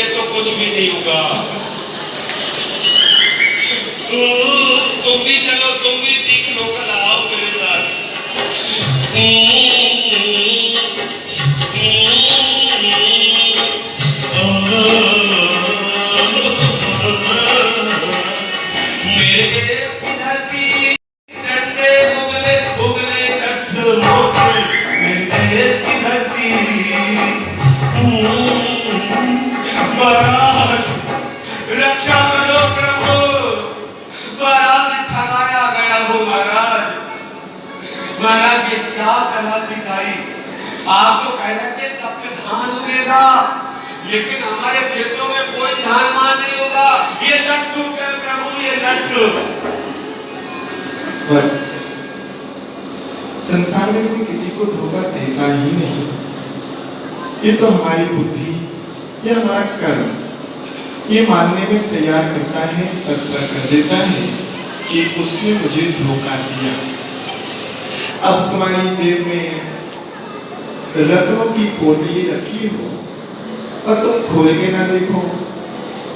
करके तो कुछ भी नहीं होगा। तुम भी चलो, तुम भी सीख लो, कल आओ मेरे साथ। मेरे देश की धरती डंडे उगले उगले कट्ठों पे, मेरे देश की धरती महाराज रक्षा करो प्रभु, महाराज ठगाया गया हो महाराज। महाराज ये क्या कला सिखाई? आप तो कह रहे थे सब पे धान उगेगा, लेकिन हमारे खेतों में कोई धान मान नहीं होगा। ये लट्ठू के प्रभु, ये लट्ठू। बस संसार में कोई किसी को धोखा देता ही नहीं। ये तो हमारी बुद्धि, ये हमारा कर्म ये मानने में तैयार करता है, तत्पर कर देता है कि उसने मुझे धोखा दिया। अब तुम्हारी जेब में रत्नों की पोटली रखी हो और तुम खोल के ना देखो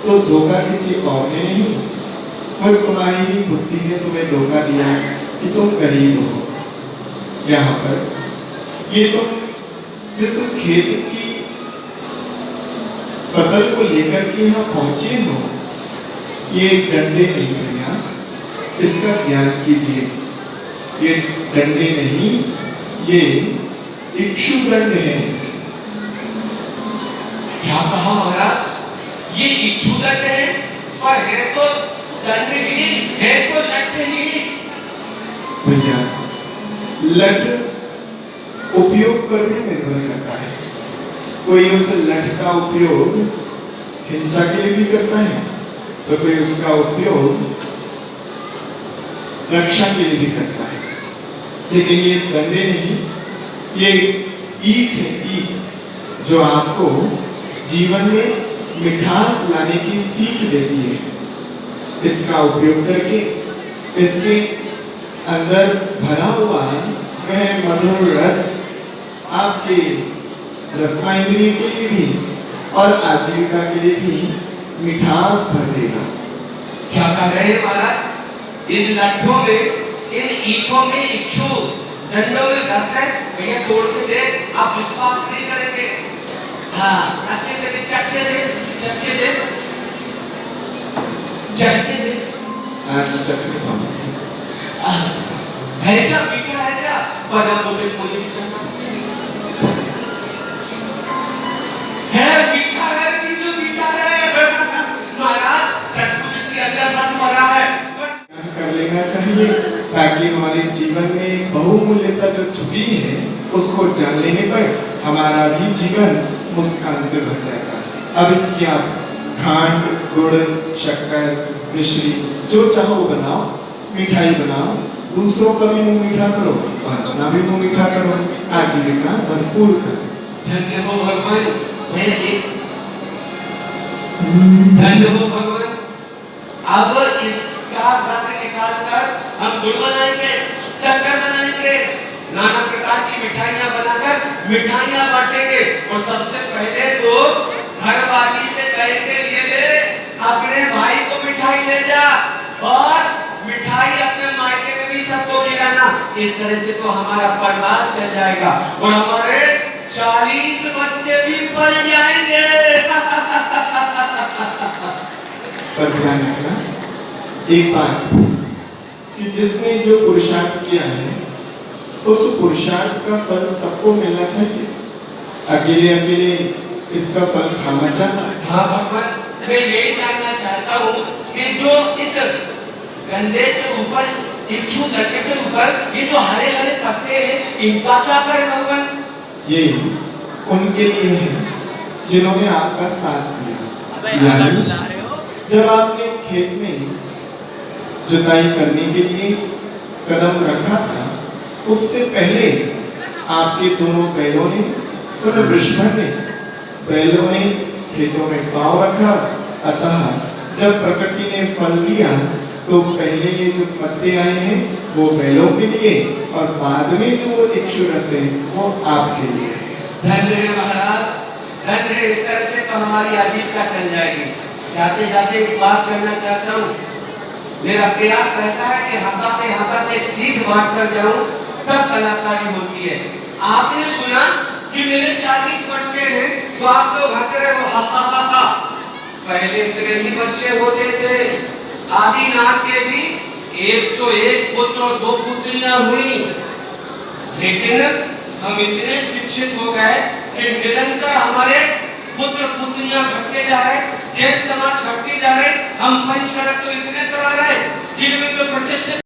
तो धोखा किसी और ने नहीं, और तुम्हारी ही बुद्धि ने तुम्हें धोखा दिया कि तुम गरीब हो। यहाँ पर ये तुम जिस खेत की फसल को लेकर के यहाँ पहुंचे हो, ये डंडे नहीं भैया, इसका ज्ञान कीजिए। ये डंडे नहीं, ये इक्षुदंड है। क्या कहा महाराज? ये इक्षुदंड है, पर है तो दंड ही, है तो लठ ही। भैया लठ उपयोग पर भी निर्भर करता है। कोई उस लठ का उपयोग हिंसा के लिए भी करता है, तो कोई उसका उपयोग रक्षा के लिए भी करता है। लेकिन ये दंडे नहीं, ये ईख है, ईख जो आपको जीवन में मिठास लाने की सीख देती है। इसका उपयोग करके इसके अंदर भरा हुआ वह मधुर रस आपके रसायंद्रिय के लिए भी और आजीविका के लिए भी मिठास भर देगा। क्या कह रहे हैं महाराज? इन लट्ठों में, इन ईखों में इक्षु दंडों में रस है। भैया तोड़ के दे, आप विश्वास नहीं करेंगे। हाँ अच्छे से चक्के दे, चक्के दे, चक्के दे। आज चक्के पाऊँ है क्या? मीठा है क्या? बना बोले फूली की चक्का है, मीठा है, जो मीठा है। महाराज सचमुच इसके अंदर रस भरा है। कर लेना चाहिए ताकि हमारे जीवन में बहुमूल्यता जो छुपी है उसको जान लेने पर हमारा भी जीवन मुस्कान से भर जाएगा। अब इसकी आप खांड, गुड़, शक्कर, मिश्री जो चाहो बनाओ, मिठाई बनाओ, दूसरों का भी मुंह मीठा करो, अपना भी मुंह मीठा करो, आजीविका भरपूर करो। धन्य हो भगवान, धन्य हो भगवान। अब इसका रस निकाल कर हम गुड़ बनाएंगे, शक्कर बनाएंगे, नाना प्रकार की मिठाइयां बनाकर मिठाइयां बांटेंगे। और सबसे पहले तो घर वाली से कहेंगे, ये ले अपने भाई को मिठाई ले जा, और मिठाई अपने मायके में भी सबको खिलाना। इस तरह से तो हमारा परिवार चल जाएगा और हमारे 40 बच्चे भी पल जाएंगे। पर ध्यान रखना एक बात कि जिसने जो पुरुषार्थ किया है उस पुरुषार्थ का फल सबको मिलना चाहिए। अकेले अकेले इसका फल खाना चाहना। हाँ भगवान, मैं यही जानना चाहता हूँ कि जो इस गंदे के ऊपर, इक्षु दंड के ऊपर ये जो हरे हरे पत्ते हैं, इनका क्या करें भगवान? ये उनके लिए है जिन्होंने आपका साथ दिया। यानी जब आपने खेत में जुताई करने के लिए कदम रखा था, उससे पहले आपके दोनों बैलों ने, वृषभ ने, बैलों ने खेतों में पांव रखा। अतः जब प्रकृति ने फल दिया तो पहले ये जो पत्ते आए हैं वो बैलों के लिए, और बाद में जो इक्षुरस है वो आपके लिए। धन्य है महाराज, धन है, इस तरह से तो हमारी आजीविका चल जाएगी। जाते जाते एक बात करना चाहता हूँ, मेरा प्रयास रहता है कि हंसाते हंसाते एक सीख बांट कर जाऊं, तब कलाकारी होती है। आपने सुना कि मेरे 40 बच्चे हैं, तो आप लोग हंस रहे हो, हा हा हा हा। पहले इतने ही बच्चे होते थे। आदिनाथ के भी 101 पुत्र और 2 पुत्रियां हुई, लेकिन हम इतने शिक्षित हो गए कि निरंतर हमारे पुत्र पुत्रियां घटते जा रहे, जैन समाज घटते जा रहे। हम पंचकड़क तो इतने करा रहे जिनमें प्रतिष्ठित